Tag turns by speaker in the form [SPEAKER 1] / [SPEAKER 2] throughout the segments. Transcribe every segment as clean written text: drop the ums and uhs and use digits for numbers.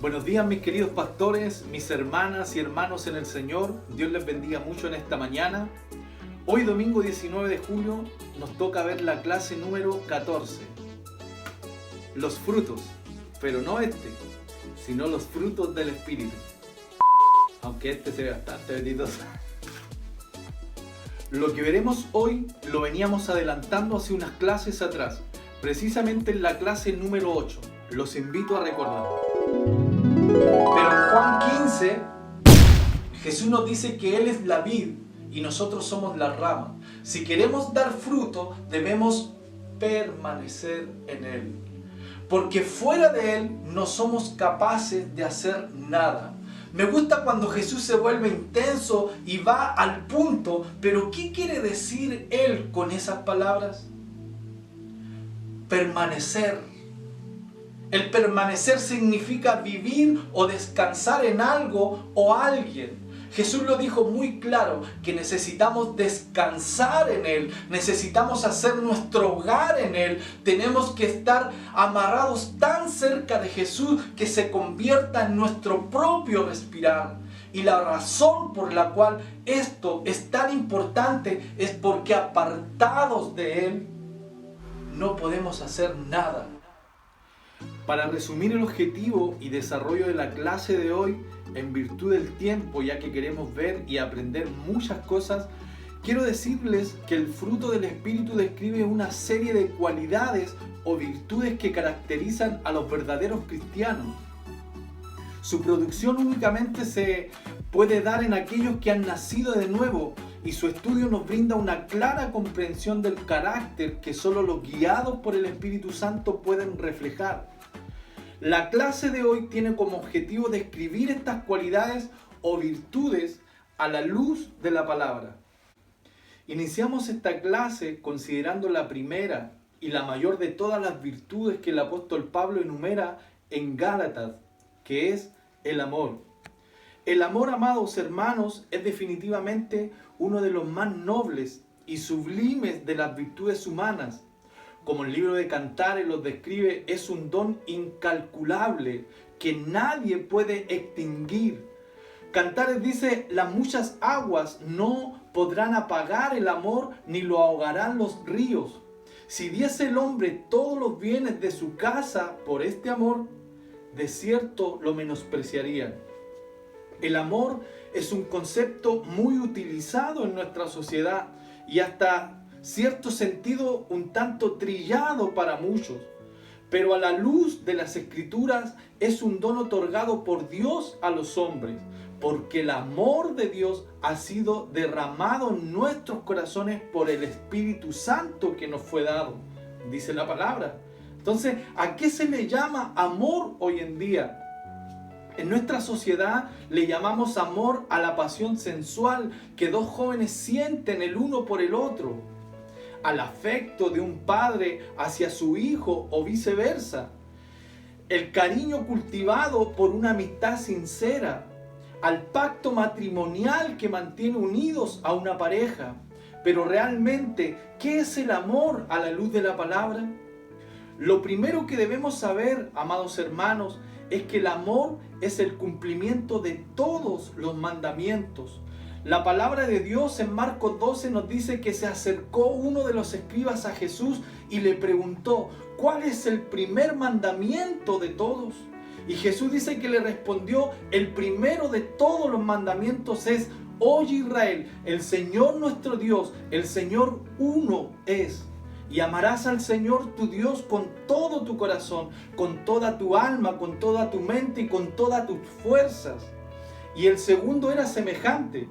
[SPEAKER 1] Buenos días mis queridos pastores, mis hermanas y hermanos en el Señor. Dios les bendiga mucho en esta mañana. Hoy domingo 19 de julio nos toca ver la clase número 14. Los frutos, pero no sino los frutos del Espíritu. Aunque se ve bastante bendito. Lo que veremos hoy lo veníamos adelantando hace unas clases atrás, precisamente en la clase número 8. Los invito a recordar. Pero en Juan 15, Jesús nos dice que Él es la vid y nosotros somos la rama. Si queremos dar fruto, debemos permanecer en Él. Porque fuera de Él no somos capaces de hacer nada. Me gusta cuando Jesús se vuelve intenso y va al punto, pero ¿qué quiere decir Él con esas palabras? Permanecer. El permanecer significa vivir o descansar en algo o alguien. Jesús lo dijo muy claro, que necesitamos descansar en Él, necesitamos hacer nuestro hogar en Él, tenemos que estar amarrados tan cerca de Jesús que se convierta en nuestro propio respirar. Y la razón por la cual esto es tan importante es porque apartados de Él no podemos hacer nada. Para resumir el objetivo y desarrollo de la clase de hoy, en virtud del tiempo, ya que queremos ver y aprender muchas cosas, quiero decirles que el fruto del Espíritu describe una serie de cualidades o virtudes que caracterizan a los verdaderos cristianos. Su producción únicamente se puede dar en aquellos que han nacido de nuevo, y su estudio nos brinda una clara comprensión del carácter que solo los guiados por el Espíritu Santo pueden reflejar. La clase de hoy tiene como objetivo describir estas cualidades o virtudes a la luz de la palabra. Iniciamos esta clase considerando la primera y la mayor de todas las virtudes que el apóstol Pablo enumera en Gálatas, que es el amor. El amor, amados hermanos, es definitivamente uno de los más nobles y sublimes de las virtudes humanas. Como el libro de Cantares los describe, es un don incalculable que nadie puede extinguir. Cantares dice: las muchas aguas no podrán apagar el amor, ni lo ahogarán los ríos. Si diese el hombre todos los bienes de su casa por este amor, de cierto lo menospreciarían. El amor es un concepto muy utilizado en nuestra sociedad y hasta cierto sentido un tanto trillado para muchos, pero a la luz de las Escrituras es un don otorgado por Dios a los hombres, porque el amor de Dios ha sido derramado en nuestros corazones por el Espíritu Santo que nos fue dado, dice la palabra. Entonces, ¿a qué se le llama amor hoy en día? En nuestra sociedad le llamamos amor a la pasión sensual que dos jóvenes sienten el uno por el otro, al afecto de un padre hacia su hijo o viceversa, el cariño cultivado por una amistad sincera, al pacto matrimonial que mantiene unidos a una pareja. Pero realmente, ¿qué es el amor a la luz de la palabra? Lo primero que debemos saber, amados hermanos, es que el amor es el cumplimiento de todos los mandamientos. La palabra de Dios en Marcos 12 nos dice que se acercó uno de los escribas a Jesús y le preguntó: ¿cuál es el primer mandamiento de todos? Y Jesús dice que le respondió: el primero de todos los mandamientos es: oye Israel, el Señor nuestro Dios, el Señor uno es. Y amarás al Señor tu Dios con todo tu corazón, con toda tu alma, con toda tu mente y con todas tus fuerzas. Y el segundo era semejante: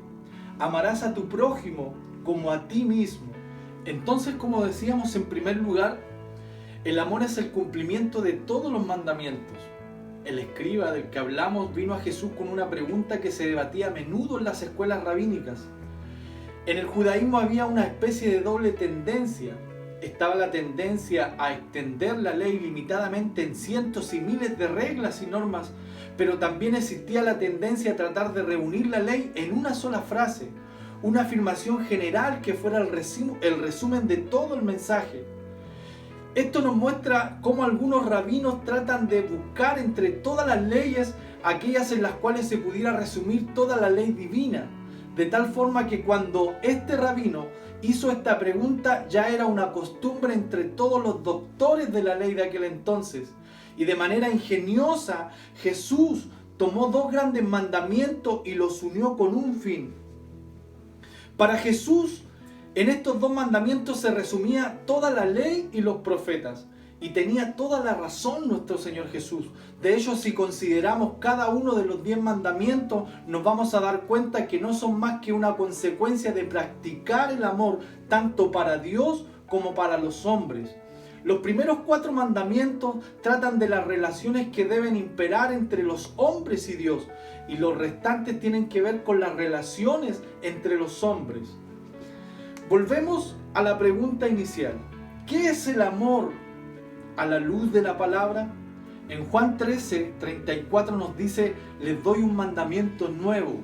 [SPEAKER 1] amarás a tu prójimo como a ti mismo. Entonces, como decíamos en primer lugar, el amor es el cumplimiento de todos los mandamientos. El escriba del que hablamos vino a Jesús con una pregunta que se debatía a menudo en las escuelas rabínicas. En el judaísmo había una especie de doble tendencia. Estaba la tendencia a extender la ley limitadamente en cientos y miles de reglas y normas, pero también existía la tendencia a tratar de reunir la ley en una sola frase, una afirmación general que fuera el resumen de todo el mensaje. Esto nos muestra cómo algunos rabinos tratan de buscar entre todas las leyes aquellas en las cuales se pudiera resumir toda la ley divina, de tal forma que cuando este rabino hizo esta pregunta ya era una costumbre entre todos los doctores de la ley de aquel entonces. Y de manera ingeniosa Jesús tomó dos grandes mandamientos y los unió con un fin. Para Jesús, en estos dos mandamientos se resumía toda la ley y los profetas. Y tenía toda la razón nuestro Señor Jesús. De hecho, si consideramos cada uno de los 10 mandamientos, nos vamos a dar cuenta que no son más que una consecuencia de practicar el amor tanto para Dios como para los hombres. Los primeros 4 mandamientos tratan de las relaciones que deben imperar entre los hombres y Dios, y los restantes tienen que ver con las relaciones entre los hombres. Volvemos a la pregunta inicial. ¿Qué es el amor a la luz de la palabra? En Juan 13, 34 nos dice: les doy un mandamiento nuevo.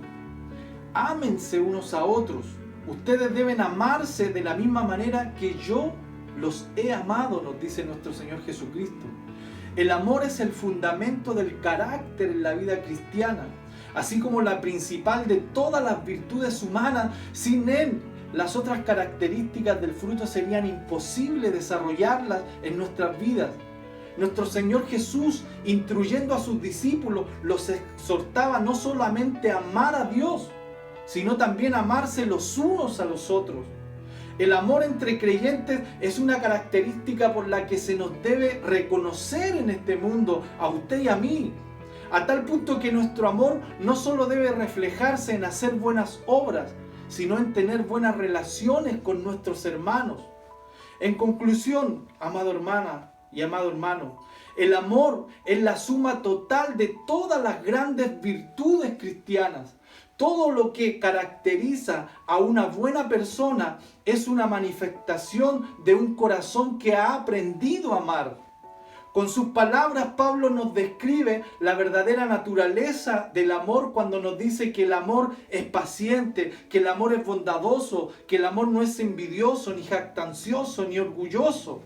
[SPEAKER 1] Ámense unos a otros. Ustedes deben amarse de la misma manera que yo los he amado, nos dice nuestro Señor Jesucristo. El amor es el fundamento del carácter en la vida cristiana, así como la principal de todas las virtudes humanas. Sin él, las otras características del fruto serían imposibles desarrollarlas en nuestras vidas. Nuestro Señor Jesús, instruyendo a sus discípulos, los exhortaba no solamente a amar a Dios, sino también a amarse los unos a los otros. El amor entre creyentes es una característica por la que se nos debe reconocer en este mundo, a usted y a mí, a tal punto que nuestro amor no solo debe reflejarse en hacer buenas obras, sino en tener buenas relaciones con nuestros hermanos. En conclusión, amada hermana y amado hermano, el amor es la suma total de todas las grandes virtudes cristianas. Todo lo que caracteriza a una buena persona es una manifestación de un corazón que ha aprendido a amar. Con sus palabras, Pablo nos describe la verdadera naturaleza del amor cuando nos dice que el amor es paciente, que el amor es bondadoso, que el amor no es envidioso, ni jactancioso, ni orgulloso.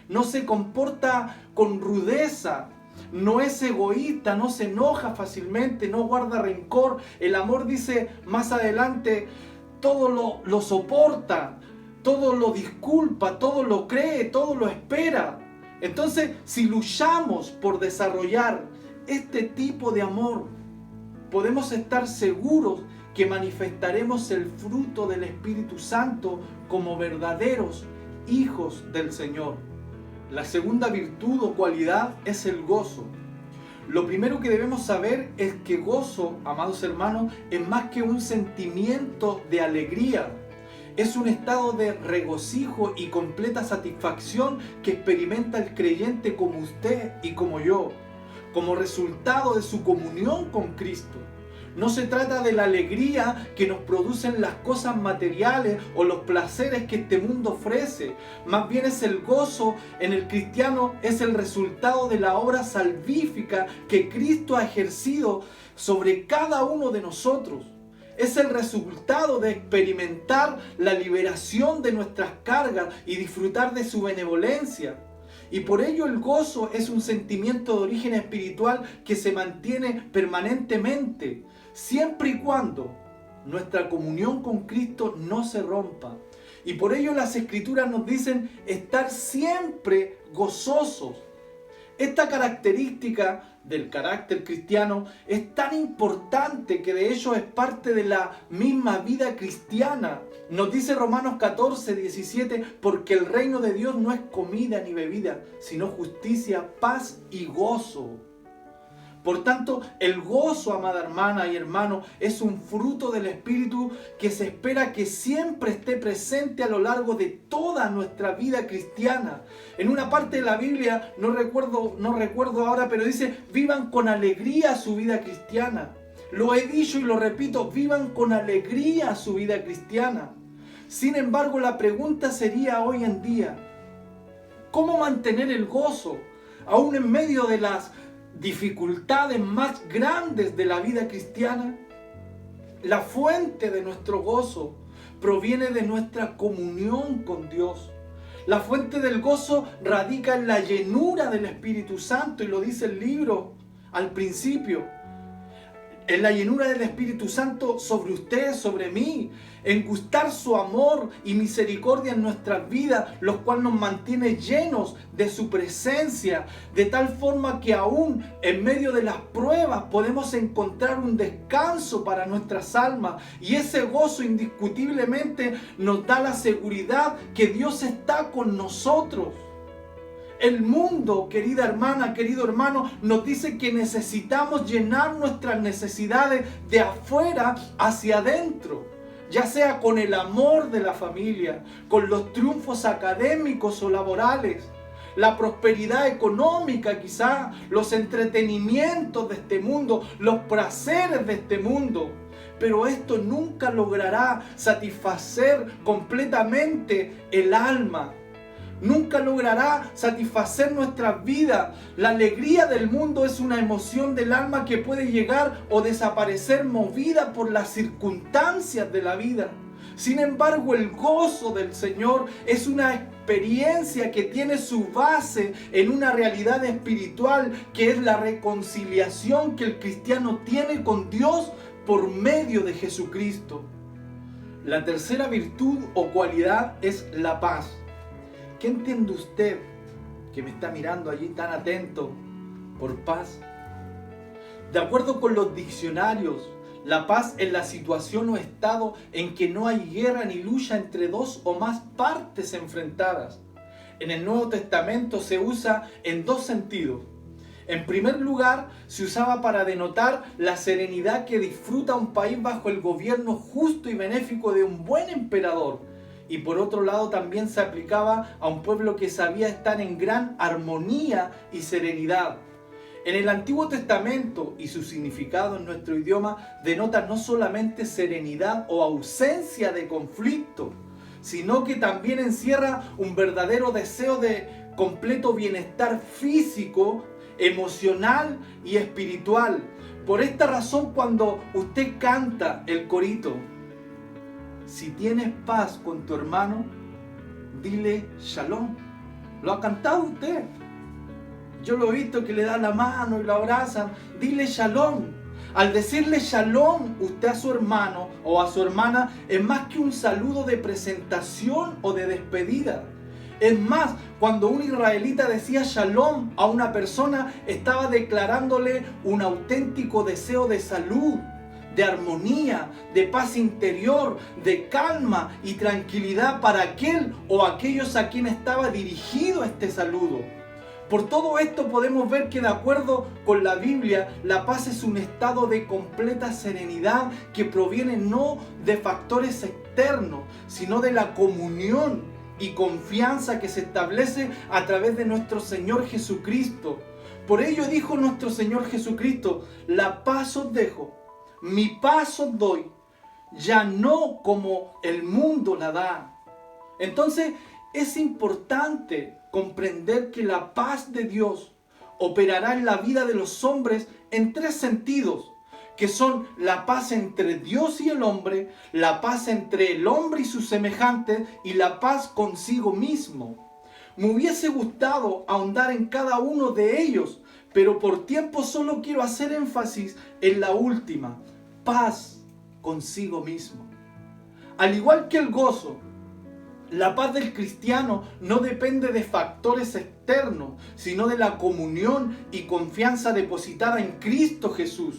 [SPEAKER 1] No se comporta con rudeza, no es egoísta, no se enoja fácilmente, no guarda rencor. El amor, dice más adelante, todo lo soporta, todo lo disculpa, todo lo cree, todo lo espera. Entonces, si luchamos por desarrollar este tipo de amor, podemos estar seguros que manifestaremos el fruto del Espíritu Santo como verdaderos hijos del Señor. La segunda virtud o cualidad es el gozo. Lo primero que debemos saber es que gozo, amados hermanos, es más que un sentimiento de alegría. Es un estado de regocijo y completa satisfacción que experimenta el creyente como usted y como yo, como resultado de su comunión con Cristo. No se trata de la alegría que nos producen las cosas materiales o los placeres que este mundo ofrece. Más bien es el gozo en el cristiano, es el resultado de la obra salvífica que Cristo ha ejercido sobre cada uno de nosotros. Es el resultado de experimentar la liberación de nuestras cargas y disfrutar de su benevolencia. Y por ello el gozo es un sentimiento de origen espiritual que se mantiene permanentemente, siempre y cuando nuestra comunión con Cristo no se rompa. Y por ello las Escrituras nos dicen estar siempre gozosos. Esta característica del carácter cristiano es tan importante que de hecho es parte de la misma vida cristiana. Nos dice Romanos 14, 17, porque el reino de Dios no es comida ni bebida, sino justicia, paz y gozo. Por tanto, el gozo, amada hermana y hermano, es un fruto del Espíritu que se espera que siempre esté presente a lo largo de toda nuestra vida cristiana. En una parte de la Biblia, no recuerdo ahora, pero dice, vivan con alegría su vida cristiana. Lo he dicho y lo repito, vivan con alegría su vida cristiana. Sin embargo, la pregunta sería hoy en día, ¿cómo mantener el gozo aún en medio de las dificultades más grandes de la vida cristiana? La fuente de nuestro gozo proviene de nuestra comunión con Dios. La fuente del gozo radica en la llenura del Espíritu Santo, y lo dice el libro al principio. en la llenura del Espíritu Santo sobre usted, sobre mí, en gustar su amor y misericordia en nuestras vidas, los cuales nos mantiene llenos de su presencia, de tal forma que aún en medio de las pruebas podemos encontrar un descanso para nuestras almas, y ese gozo indiscutiblemente nos da la seguridad que Dios está con nosotros. El mundo, querida hermana, querido hermano, nos dice que necesitamos llenar nuestras necesidades de afuera hacia adentro, ya sea con el amor de la familia, con los triunfos académicos o laborales, la prosperidad económica quizá, los entretenimientos de este mundo, los placeres de este mundo. Pero esto nunca logrará satisfacer completamente el alma. Nunca logrará satisfacer nuestras vidas. La alegría del mundo es una emoción del alma que puede llegar o desaparecer movida por las circunstancias de la vida. Sin embargo, el gozo del Señor es una experiencia que tiene su base en una realidad espiritual, que es la reconciliación que el cristiano tiene con Dios por medio de Jesucristo. La tercera virtud o cualidad es la paz. ¿Qué entiende usted que me está mirando allí tan atento por paz? De acuerdo con los diccionarios, la paz es la situación o estado en que no hay guerra ni lucha entre dos o más partes enfrentadas. En el Nuevo Testamento se usa en dos sentidos. En primer lugar, se usaba para denotar la serenidad que disfruta un país bajo el gobierno justo y benéfico de un buen emperador. Y por otro lado también se aplicaba a un pueblo que sabía estar en gran armonía y serenidad. En el Antiguo Testamento, y su significado en nuestro idioma, denota no solamente serenidad o ausencia de conflicto, sino que también encierra un verdadero deseo de completo bienestar físico, emocional y espiritual. Por esta razón, cuando usted canta el corito, si tienes paz con tu hermano, dile shalom. ¿Lo ha cantado usted? Yo lo he visto que le dan la mano y lo abrazan. Dile shalom. Al decirle shalom usted a su hermano o a su hermana, es más que un saludo de presentación o de despedida. Es más, cuando un israelita decía shalom a una persona, estaba declarándole un auténtico deseo de salud, de armonía, de paz interior, de calma y tranquilidad para aquel o aquellos a quien estaba dirigido este saludo. Por todo esto podemos ver que, de acuerdo con la Biblia, la paz es un estado de completa serenidad que proviene no de factores externos, sino de la comunión y confianza que se establece a través de nuestro Señor Jesucristo. Por ello dijo nuestro Señor Jesucristo: la paz os dejo, mi paz os doy, ya no como el mundo la da. Entonces es importante comprender que la paz de Dios operará en la vida de los hombres en tres sentidos, que son la paz entre Dios y el hombre, la paz entre el hombre y sus semejantes y la paz consigo mismo. Me hubiese gustado ahondar en cada uno de ellos, pero por tiempo solo quiero hacer énfasis en la última: paz consigo mismo. Al igual que el gozo, la paz del cristiano no depende de factores externos, sino de la comunión y confianza depositada en Cristo Jesús.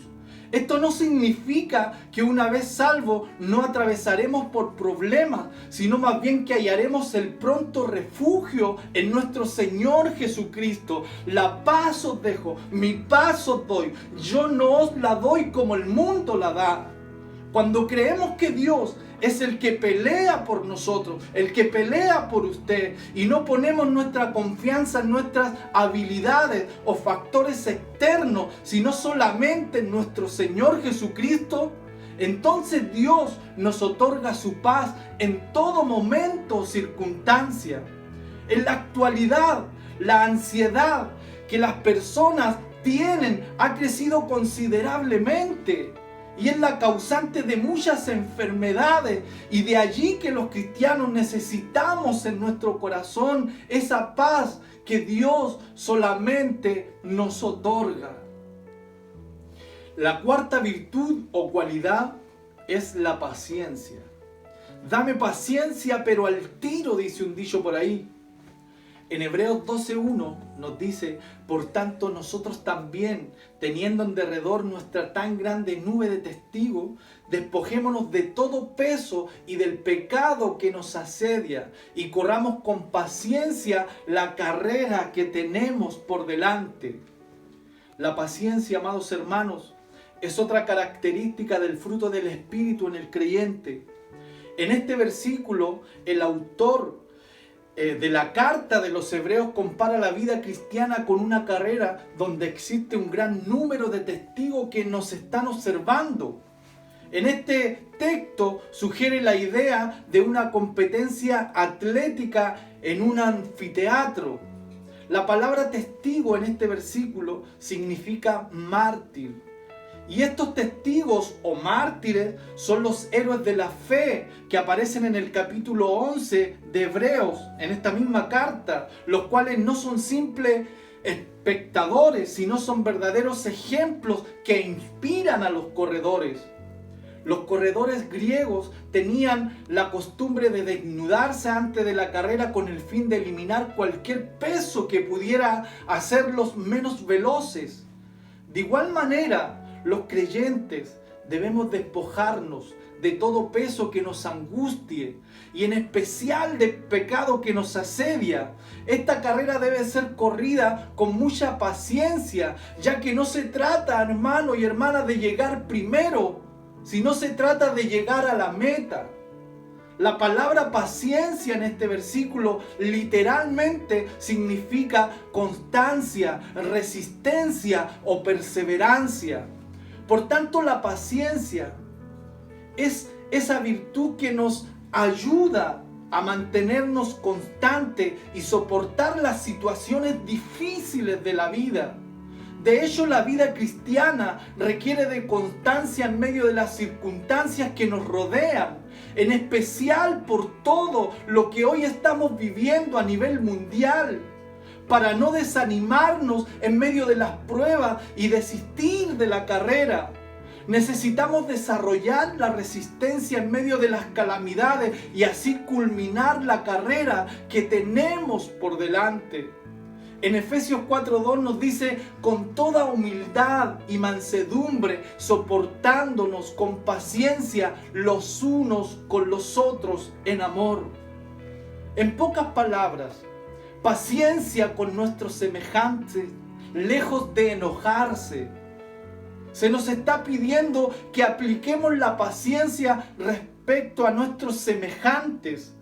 [SPEAKER 1] Esto no significa que una vez salvos no atravesaremos por problemas, sino más bien que hallaremos el pronto refugio en nuestro Señor Jesucristo. La paz os dejo, mi paz os doy. Yo no os la doy como el mundo la da. Cuando creemos que Dios es el que pelea por nosotros, el que pelea por usted, y no ponemos nuestra confianza en nuestras habilidades o factores externos, sino solamente en nuestro Señor Jesucristo, entonces Dios nos otorga su paz en todo momento o circunstancia. En la actualidad, la ansiedad que las personas tienen ha crecido considerablemente y es la causante de muchas enfermedades, y de allí que los cristianos necesitamos en nuestro corazón esa paz que Dios solamente nos otorga. La cuarta virtud o cualidad es la paciencia. Dame paciencia, pero al tiro, dice un dicho por ahí. En Hebreos 12:1 nos dice: por tanto nosotros también, teniendo en derredor nuestra tan grande nube de testigos, despojémonos de todo peso y del pecado que nos asedia, y corramos con paciencia la carrera que tenemos por delante. La paciencia, amados hermanos, es otra característica del fruto del Espíritu en el creyente. En este versículo, el autor de la carta de los Hebreos compara la vida cristiana con una carrera donde existe un gran número de testigos que nos están observando. En este texto sugiere la idea de una competencia atlética en un anfiteatro. La palabra testigo en este versículo significa mártir. Y estos testigos o mártires son los héroes de la fe que aparecen en el capítulo 11 de Hebreos, en esta misma carta, los cuales no son simples espectadores, sino son verdaderos ejemplos que inspiran a los corredores. Los corredores griegos tenían la costumbre de desnudarse antes de la carrera con el fin de eliminar cualquier peso que pudiera hacerlos menos veloces. De igual manera, los creyentes debemos despojarnos de todo peso que nos angustie y en especial de pecado que nos asedia. Esta carrera debe ser corrida con mucha paciencia, ya que no se trata, hermano y hermana, de llegar primero, sino se trata de llegar a la meta. La palabra paciencia en este versículo literalmente significa constancia, resistencia o perseverancia. Por tanto, la paciencia es esa virtud que nos ayuda a mantenernos constantes y soportar las situaciones difíciles de la vida. De hecho, la vida cristiana requiere de constancia en medio de las circunstancias que nos rodean, en especial por todo lo que hoy estamos viviendo a nivel mundial, para no desanimarnos en medio de las pruebas y desistir de la carrera. Necesitamos desarrollar la resistencia en medio de las calamidades y así culminar la carrera que tenemos por delante. En Efesios 4:2 nos dice: con toda humildad y mansedumbre, soportándonos con paciencia los unos con los otros en amor. En pocas palabras, paciencia con nuestros semejantes, lejos de enojarse. Se nos está pidiendo que apliquemos la paciencia respecto a nuestros semejantes.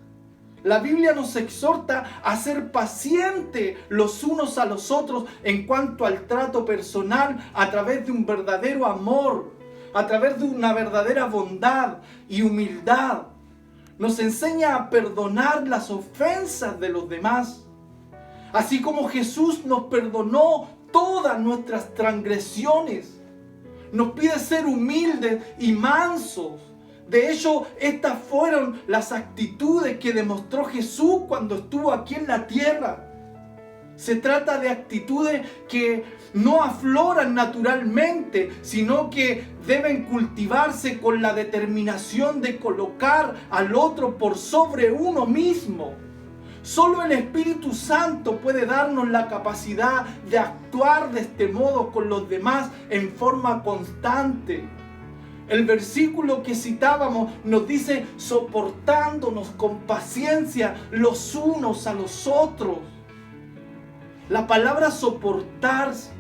[SPEAKER 1] La Biblia nos exhorta a ser pacientes los unos a los otros en cuanto al trato personal, a través de un verdadero amor, a través de una verdadera bondad y humildad. Nos enseña a perdonar las ofensas de los demás. Así como Jesús nos perdonó todas nuestras transgresiones, nos pide ser humildes y mansos. De hecho, estas fueron las actitudes que demostró Jesús cuando estuvo aquí en la tierra. Se trata de actitudes que no afloran naturalmente, sino que deben cultivarse con la determinación de colocar al otro por sobre uno mismo. Solo el Espíritu Santo puede darnos la capacidad de actuar de este modo con los demás en forma constante. El versículo que citábamos nos dice: soportándonos con paciencia los unos a los otros. La palabra soportarse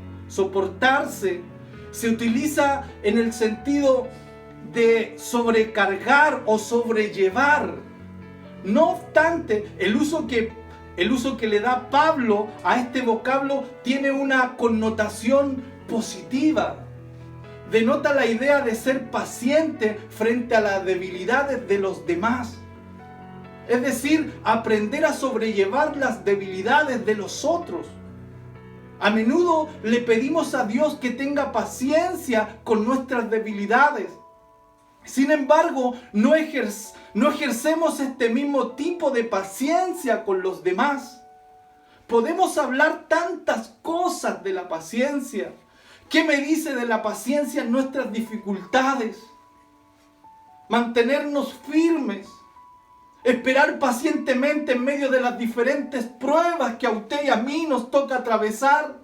[SPEAKER 1] se utiliza en el sentido de sobrecargar o sobrellevar. No obstante, el uso que le da Pablo a este vocablo tiene una connotación positiva. Denota la idea de ser paciente frente a las debilidades de los demás. Es decir, aprender a sobrellevar las debilidades de los otros. A menudo le pedimos a Dios que tenga paciencia con nuestras debilidades. Sin embargo, no ejercemos este mismo tipo de paciencia con los demás. Podemos hablar tantas cosas de la paciencia, ¿Qué me dice de la paciencia en nuestras dificultades? Mantenernos firmes, esperar pacientemente en medio de las diferentes pruebas que a usted y a mí nos toca atravesar.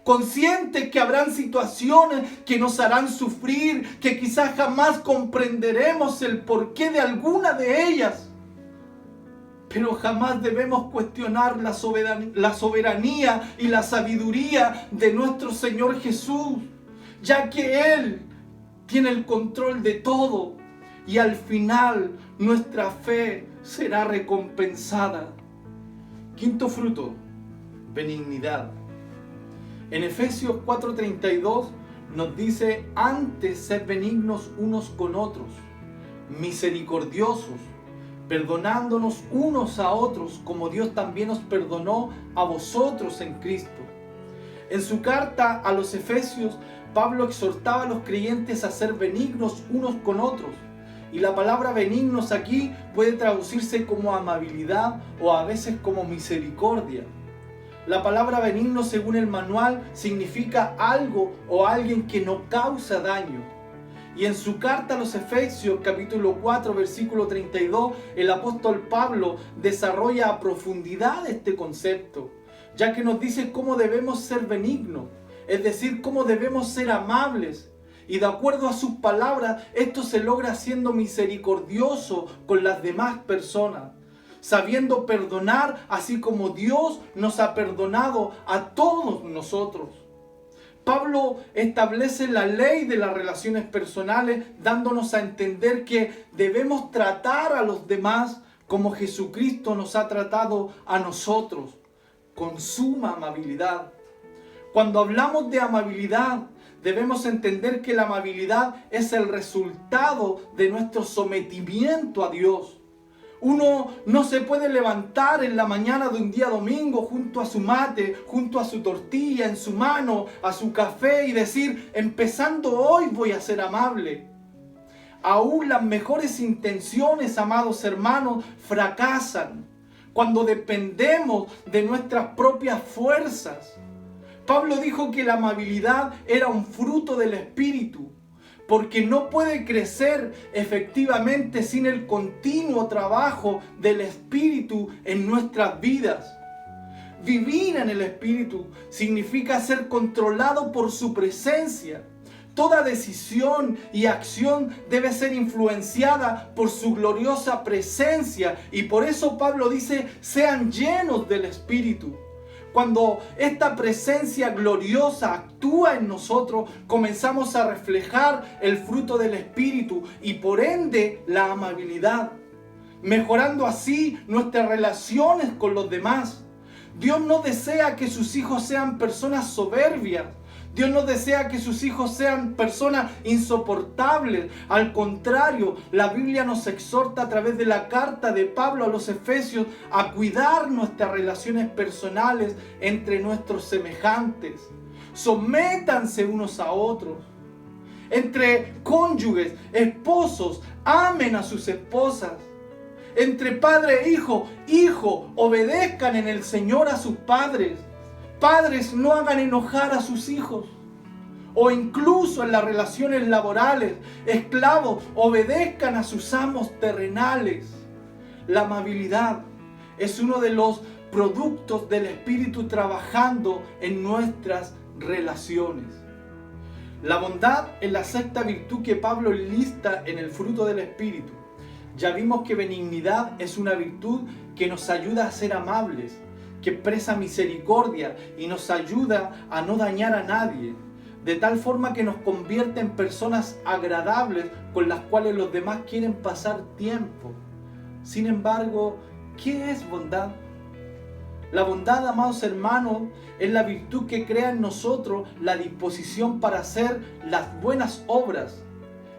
[SPEAKER 1] Conscientes que habrán situaciones que nos harán sufrir, que quizás jamás comprenderemos el porqué de alguna de ellas. Pero jamás debemos cuestionar la soberanía y la sabiduría de nuestro Señor Jesús, ya que Él tiene el control de todo y al final nuestra fe será recompensada. Quinto fruto, benignidad. En Efesios 4:32 nos dice: antes sed benignos unos con otros, misericordiosos, perdonándonos unos a otros, como Dios también os perdonó a vosotros en Cristo. En su carta a los Efesios, Pablo exhortaba a los creyentes a ser benignos unos con otros. Y la palabra benignos aquí puede traducirse como amabilidad o a veces como misericordia. La palabra benigno, según el manual, significa algo o alguien que no causa daño. Y en su carta a los Efesios, capítulo 4, versículo 32, el apóstol Pablo desarrolla a profundidad este concepto, ya que nos dice cómo debemos ser benignos, es decir, cómo debemos ser amables. Y de acuerdo a sus palabras, esto se logra siendo misericordioso con las demás personas, sabiendo perdonar así como Dios nos ha perdonado a todos nosotros. Pablo establece la ley de las relaciones personales, dándonos a entender que debemos tratar a los demás como Jesucristo nos ha tratado a nosotros, con suma amabilidad. Cuando hablamos de amabilidad, debemos entender que la amabilidad es el resultado de nuestro sometimiento a Dios. Uno no se puede levantar en la mañana de un día domingo junto a su mate, junto a su tortilla en su mano, a su café y decir: empezando hoy voy a ser amable. Aún las mejores intenciones, amados hermanos, fracasan cuando dependemos de nuestras propias fuerzas. Pablo dijo que la amabilidad era un fruto del Espíritu, porque no puede crecer efectivamente sin el continuo trabajo del Espíritu en nuestras vidas. Vivir en el Espíritu significa ser controlado por su presencia. Toda decisión y acción debe ser influenciada por su gloriosa presencia, y por eso Pablo dice: sean llenos del Espíritu. Cuando esta presencia gloriosa actúa en nosotros, comenzamos a reflejar el fruto del Espíritu y por ende la amabilidad, mejorando así nuestras relaciones con los demás. Dios no desea que sus hijos sean personas soberbias. Dios no desea que sus hijos sean personas insoportables. Al contrario, la Biblia nos exhorta a través de la carta de Pablo a los Efesios a cuidar nuestras relaciones personales entre nuestros semejantes. Sométanse unos a otros. Entre cónyuges, esposos, amen a sus esposas. Entre padre e hijo, obedezcan en el Señor a sus padres. Padres, no hagan enojar a sus hijos. O incluso en las relaciones laborales, esclavos, obedezcan a sus amos terrenales. La amabilidad es uno de los productos del Espíritu trabajando en nuestras relaciones. La bondad es la sexta virtud que Pablo lista en el fruto del Espíritu. Ya vimos que benignidad es una virtud que nos ayuda a ser amables, que expresa misericordia y nos ayuda a no dañar a nadie, de tal forma que nos convierte en personas agradables con las cuales los demás quieren pasar tiempo. Sin embargo, ¿qué es bondad? La bondad, amados hermanos, es la virtud que crea en nosotros la disposición para hacer las buenas obras,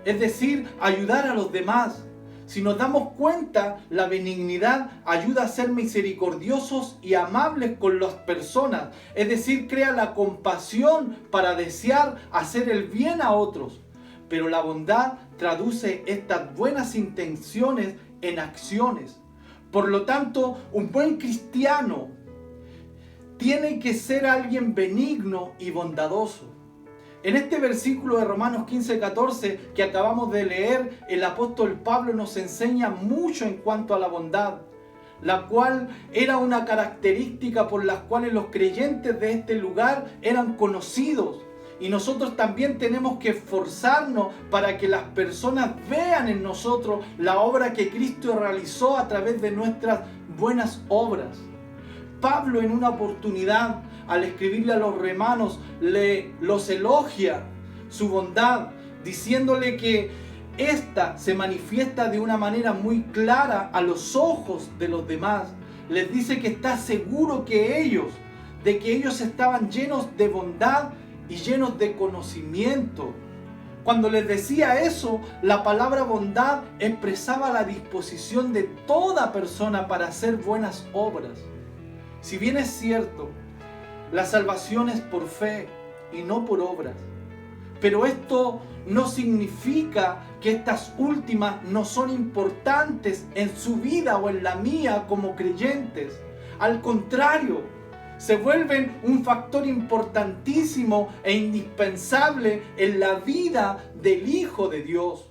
[SPEAKER 1] es decir, ayudar a los demás. Si nos damos cuenta, la benignidad ayuda a ser misericordiosos y amables con las personas. Es decir, crea la compasión para desear hacer el bien a otros. Pero la bondad traduce estas buenas intenciones en acciones. Por lo tanto, un buen cristiano tiene que ser alguien benigno y bondadoso. En este versículo de Romanos 15:14 que acabamos de leer, el apóstol Pablo nos enseña mucho en cuanto a la bondad, la cual era una característica por las cuales los creyentes de este lugar eran conocidos. Y nosotros también tenemos que esforzarnos para que las personas vean en nosotros la obra que Cristo realizó a través de nuestras buenas obras. Pablo en una oportunidad, al escribirle a los romanos, los elogia su bondad, diciéndole que esta se manifiesta de una manera muy clara a los ojos de los demás. Les dice que está seguro de que ellos estaban llenos de bondad y llenos de conocimiento. Cuando les decía eso, la palabra bondad expresaba la disposición de toda persona para hacer buenas obras. Si bien es cierto, la salvación es por fe y no por obras, pero esto no significa que estas últimas no son importantes en su vida o en la mía como creyentes. Al contrario, se vuelven un factor importantísimo e indispensable en la vida del Hijo de Dios.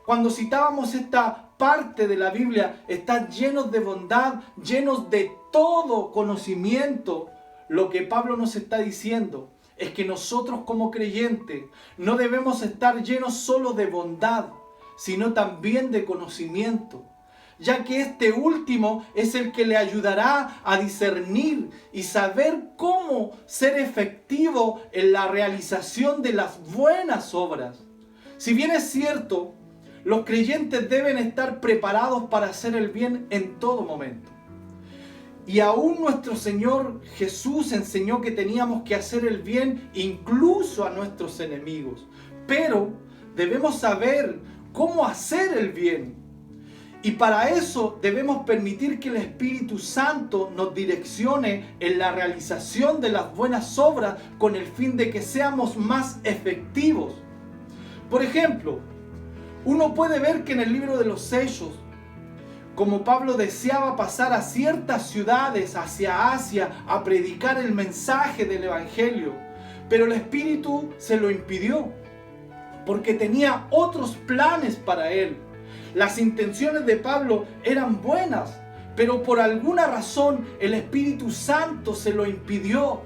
[SPEAKER 1] Cuando citábamos esta parte de la Biblia, están llenos de bondad, llenos de todo conocimiento. Lo que Pablo nos está diciendo es que nosotros como creyentes no debemos estar llenos solo de bondad, sino también de conocimiento, ya que este último es el que le ayudará a discernir y saber cómo ser efectivo en la realización de las buenas obras. Si bien es cierto, los creyentes deben estar preparados para hacer el bien en todo momento. Y aún nuestro Señor Jesús enseñó que teníamos que hacer el bien incluso a nuestros enemigos. Pero debemos saber cómo hacer el bien. Y para eso debemos permitir que el Espíritu Santo nos direccione en la realización de las buenas obras con el fin de que seamos más efectivos. Por ejemplo, uno puede ver que en el libro de los Hechos, como Pablo deseaba pasar a ciertas ciudades hacia Asia a predicar el mensaje del Evangelio, pero el Espíritu se lo impidió, porque tenía otros planes para él. Las intenciones de Pablo eran buenas, pero por alguna razón el Espíritu Santo se lo impidió,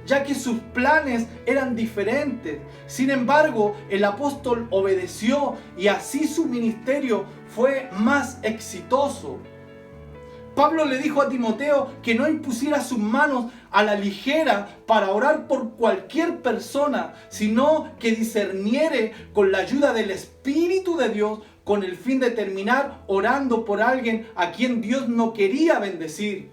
[SPEAKER 1] ya que sus planes eran diferentes. Sin embargo, el apóstol obedeció y así su ministerio fue más exitoso. Pablo le dijo a Timoteo que no impusiera sus manos a la ligera para orar por cualquier persona, sino que discerniere con la ayuda del Espíritu de Dios con el fin de terminar orando por alguien a quien Dios no quería bendecir.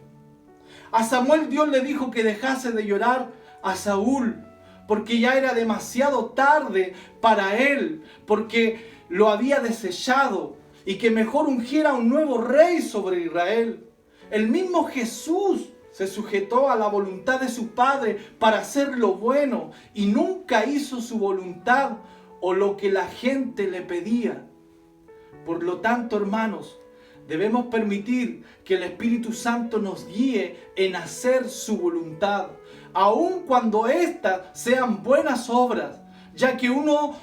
[SPEAKER 1] A Samuel Dios le dijo que dejase de llorar a Saúl, porque ya era demasiado tarde para él, porque lo había desechado, y que mejor ungiera un nuevo rey sobre Israel. El mismo Jesús se sujetó a la voluntad de su Padre para hacer lo bueno, y nunca hizo su voluntad o lo que la gente le pedía. Por lo tanto, hermanos, debemos permitir que el Espíritu Santo nos guíe en hacer su voluntad, aun cuando éstas sean buenas obras, ya que uno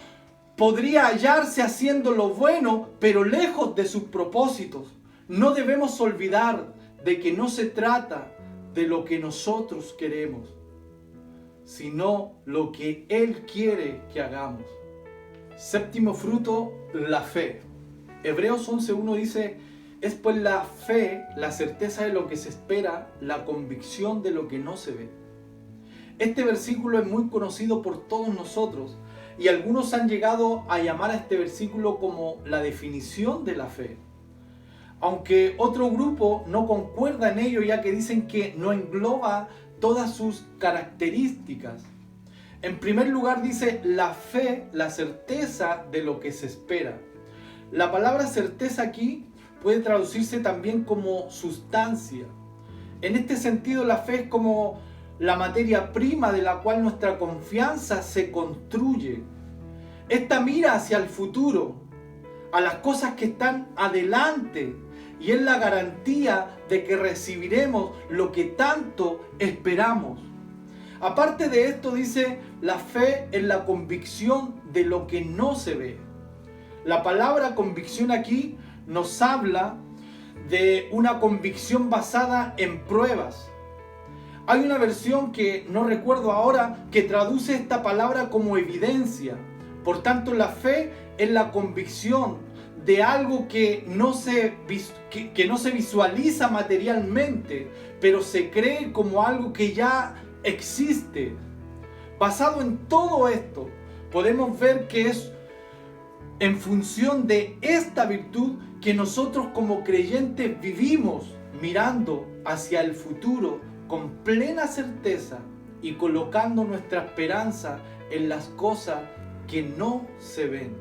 [SPEAKER 1] podría hallarse haciendo lo bueno, pero lejos de sus propósitos. No debemos olvidar de que no se trata de lo que nosotros queremos, sino lo que Él quiere que hagamos. Séptimo fruto, la fe. Hebreos 11:1 dice: es pues la fe, la certeza de lo que se espera, la convicción de lo que no se ve. Este versículo es muy conocido por todos nosotros y algunos han llegado a llamar a este versículo como la definición de la fe. Aunque otro grupo no concuerda en ello, ya que dicen que no engloba todas sus características. En primer lugar dice la fe, la certeza de lo que se espera. La palabra certeza aquí puede traducirse también como sustancia. En este sentido, la fe es como la materia prima de la cual nuestra confianza se construye. Esta mira hacia el futuro, a las cosas que están adelante, y es la garantía de que recibiremos lo que tanto esperamos. Aparte de esto, dice, la fe es la convicción de lo que no se ve. La palabra convicción aquí nos habla de una convicción basada en pruebas. Hay una versión que no recuerdo ahora que traduce esta palabra como evidencia. Por tanto, la fe es la convicción de algo que no se visualiza materialmente, pero se cree como algo que ya existe. Basado en todo esto, podemos ver que es en función de esta virtud que nosotros como creyentes vivimos mirando hacia el futuro con plena certeza y colocando nuestra esperanza en las cosas que no se ven.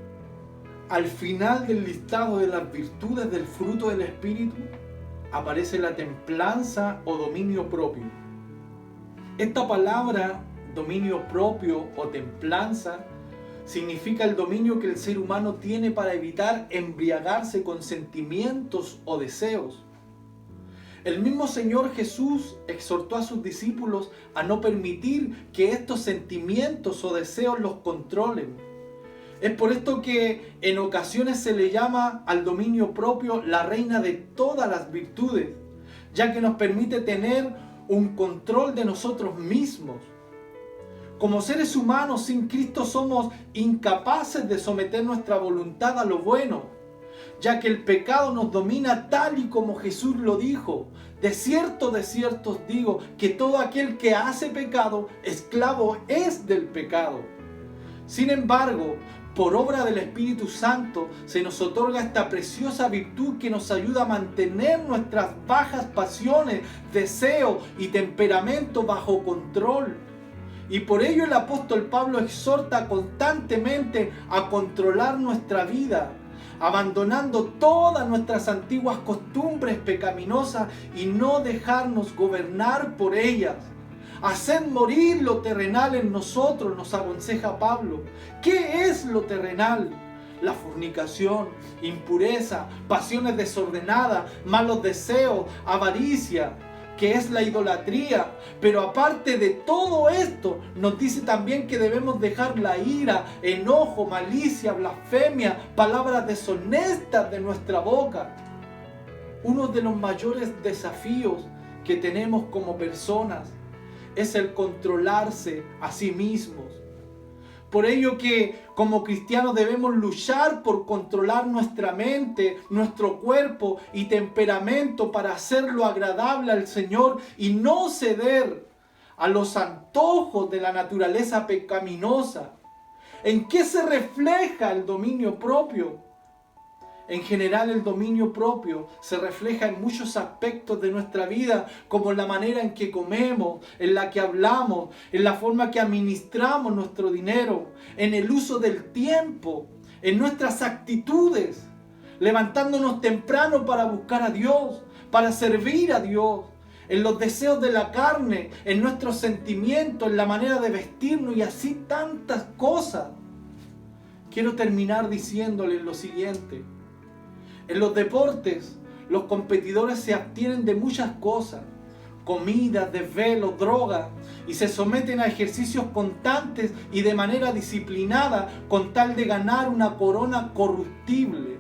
[SPEAKER 1] Al final del listado de las virtudes del fruto del Espíritu aparece la templanza o dominio propio. Esta palabra, dominio propio o templanza, significa el dominio que el ser humano tiene para evitar embriagarse con sentimientos o deseos. El mismo Señor Jesús exhortó a sus discípulos a no permitir que estos sentimientos o deseos los controlen. Es por esto que en ocasiones se le llama al dominio propio la reina de todas las virtudes, ya que nos permite tener un control de nosotros mismos. Como seres humanos sin Cristo somos incapaces de someter nuestra voluntad a lo bueno, ya que el pecado nos domina tal y como Jesús lo dijo. De cierto os digo, que todo aquel que hace pecado, esclavo es del pecado. Sin embargo, por obra del Espíritu Santo, se nos otorga esta preciosa virtud que nos ayuda a mantener nuestras bajas pasiones, deseos y temperamento bajo control. Y por ello el apóstol Pablo exhorta constantemente a controlar nuestra vida, abandonando todas nuestras antiguas costumbres pecaminosas y no dejarnos gobernar por ellas. Haced morir lo terrenal en nosotros, nos aconseja Pablo. ¿Qué es lo terrenal? La fornicación, impureza, pasiones desordenadas, malos deseos, avaricia, que es la idolatría. Pero aparte de todo esto, nos dice también que debemos dejar la ira, enojo, malicia, blasfemia, palabras deshonestas de nuestra boca. Uno de los mayores desafíos que tenemos como personas es el controlarse a sí mismos. Por ello que como cristianos debemos luchar por controlar nuestra mente, nuestro cuerpo y temperamento para hacerlo agradable al Señor y no ceder a los antojos de la naturaleza pecaminosa. ¿En qué se refleja el dominio propio? En general, el dominio propio se refleja en muchos aspectos de nuestra vida, como en la manera en que comemos, en la que hablamos, en la forma que administramos nuestro dinero, en el uso del tiempo, en nuestras actitudes, levantándonos temprano para buscar a Dios, para servir a Dios, en los deseos de la carne, en nuestros sentimientos, en la manera de vestirnos y así tantas cosas. Quiero terminar diciéndoles lo siguiente. En los deportes, los competidores se abstienen de muchas cosas, comida, desvelo, droga, y se someten a ejercicios constantes y de manera disciplinada con tal de ganar una corona corruptible.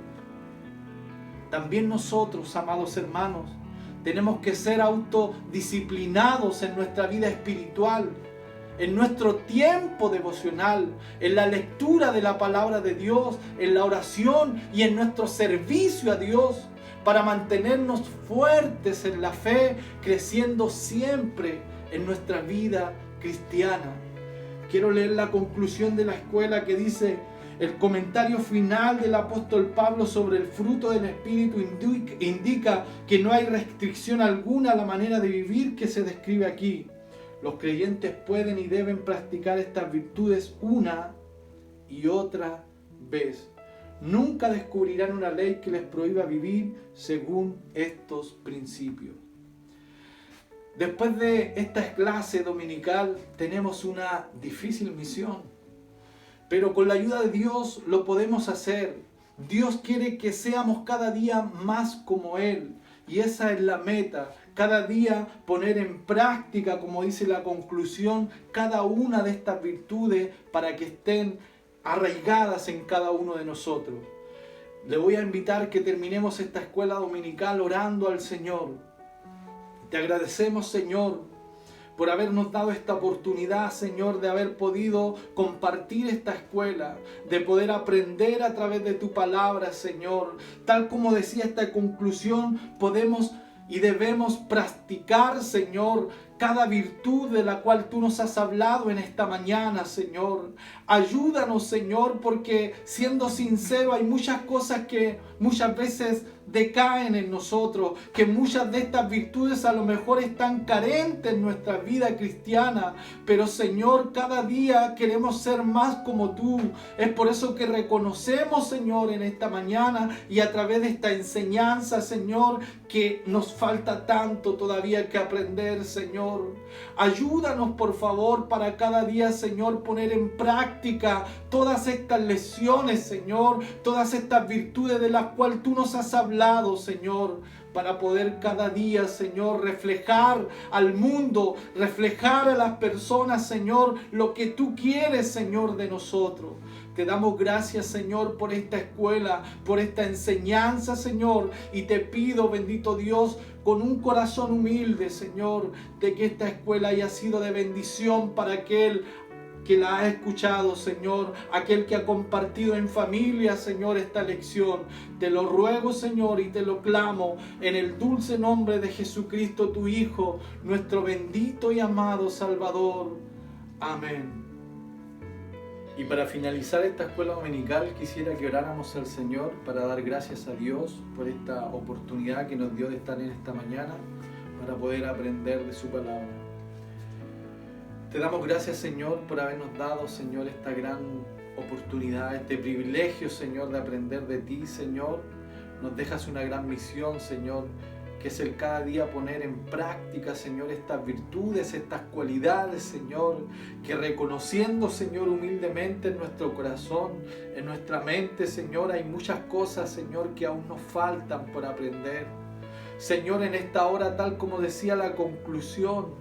[SPEAKER 1] También nosotros, amados hermanos, tenemos que ser autodisciplinados en nuestra vida espiritual, en nuestro tiempo devocional, en la lectura de la palabra de Dios, en la oración y en nuestro servicio a Dios, para mantenernos fuertes en la fe, creciendo siempre en nuestra vida cristiana. Quiero leer la conclusión de la escuela que dice: el comentario final del apóstol Pablo sobre el fruto del Espíritu indica que no hay restricción alguna a la manera de vivir que se describe aquí. Los creyentes pueden y deben practicar estas virtudes una y otra vez. Nunca descubrirán una ley que les prohíba vivir según estos principios. Después de esta clase dominical tenemos una difícil misión, pero con la ayuda de Dios lo podemos hacer. Dios quiere que seamos cada día más como Él, Y esa es la meta. Cada día poner en práctica, como dice la conclusión, cada una de estas virtudes para que estén arraigadas en cada uno de nosotros. Le voy a invitar que terminemos esta escuela dominical orando al Señor. Te agradecemos, Señor, por habernos dado esta oportunidad, Señor, de haber podido compartir esta escuela, de poder aprender a través de tu palabra, Señor. Tal como decía esta conclusión, podemos y debemos practicar, Señor, cada virtud de la cual tú nos has hablado en esta mañana, Señor. Ayúdanos, Señor, porque siendo sincero hay muchas cosas que muchas veces decaen en nosotros, que muchas de estas virtudes a lo mejor están carentes en nuestra vida cristiana, pero Señor, cada día queremos ser más como tú. Es por eso que reconocemos, Señor, en esta mañana y a través de esta enseñanza, Señor, que nos falta tanto todavía que aprender, Señor. Ayúdanos, por favor, para cada día, Señor, poner en práctica todas estas lecciones, Señor, todas estas virtudes de las cuales tú nos has hablado, Señor, para poder cada día, Señor, reflejar al mundo, reflejar a las personas, Señor, lo que tú quieres, Señor, de nosotros. Te damos gracias, Señor, por esta escuela, por esta enseñanza, Señor, y te pido, bendito Dios, con un corazón humilde, Señor, de que esta escuela haya sido de bendición para aquel que la ha escuchado, Señor, aquel que ha compartido en familia, Señor, esta lección. Te lo ruego, Señor, y te lo clamo en el dulce nombre de Jesucristo, tu Hijo, nuestro bendito y amado Salvador. Amén. Y para finalizar esta escuela dominical quisiera que oráramos al Señor para dar gracias a Dios por esta oportunidad que nos dio de estar en esta mañana para poder aprender de su palabra. Te damos gracias, Señor, por habernos dado, Señor, esta gran oportunidad, este privilegio, Señor, de aprender de ti, Señor. Nos dejas una gran misión, Señor, que es el cada día poner en práctica, Señor, estas virtudes, estas cualidades, Señor, que reconociendo, Señor, humildemente en nuestro corazón, en nuestra mente, Señor, hay muchas cosas, Señor, que aún nos faltan por aprender. Señor, en esta hora, tal como decía la conclusión,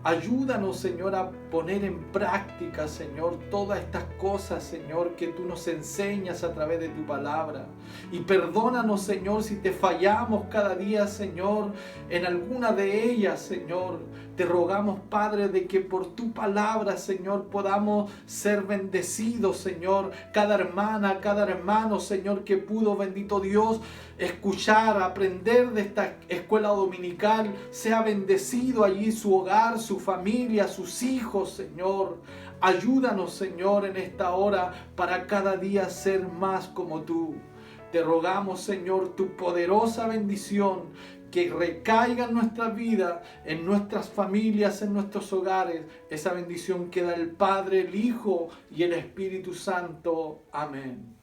[SPEAKER 1] ayúdanos, Señor, a poner en práctica, Señor, todas estas cosas, Señor, que tú nos enseñas a través de tu palabra. Y perdónanos, Señor, si te fallamos cada día, Señor, en alguna de ellas, Señor. Te rogamos, Padre, de que por tu palabra, Señor, podamos ser bendecidos, Señor. Cada hermana, cada hermano, Señor, que pudo, bendito Dios, escuchar, aprender de esta escuela dominical, sea bendecido allí su hogar, su familia, sus hijos, Señor. Ayúdanos, Señor, en esta hora para cada día ser más como tú. Te rogamos, Señor, tu poderosa bendición que recaiga en nuestra vida, en nuestras familias, en nuestros hogares. Esa bendición que da el Padre, el Hijo y el Espíritu Santo. Amén.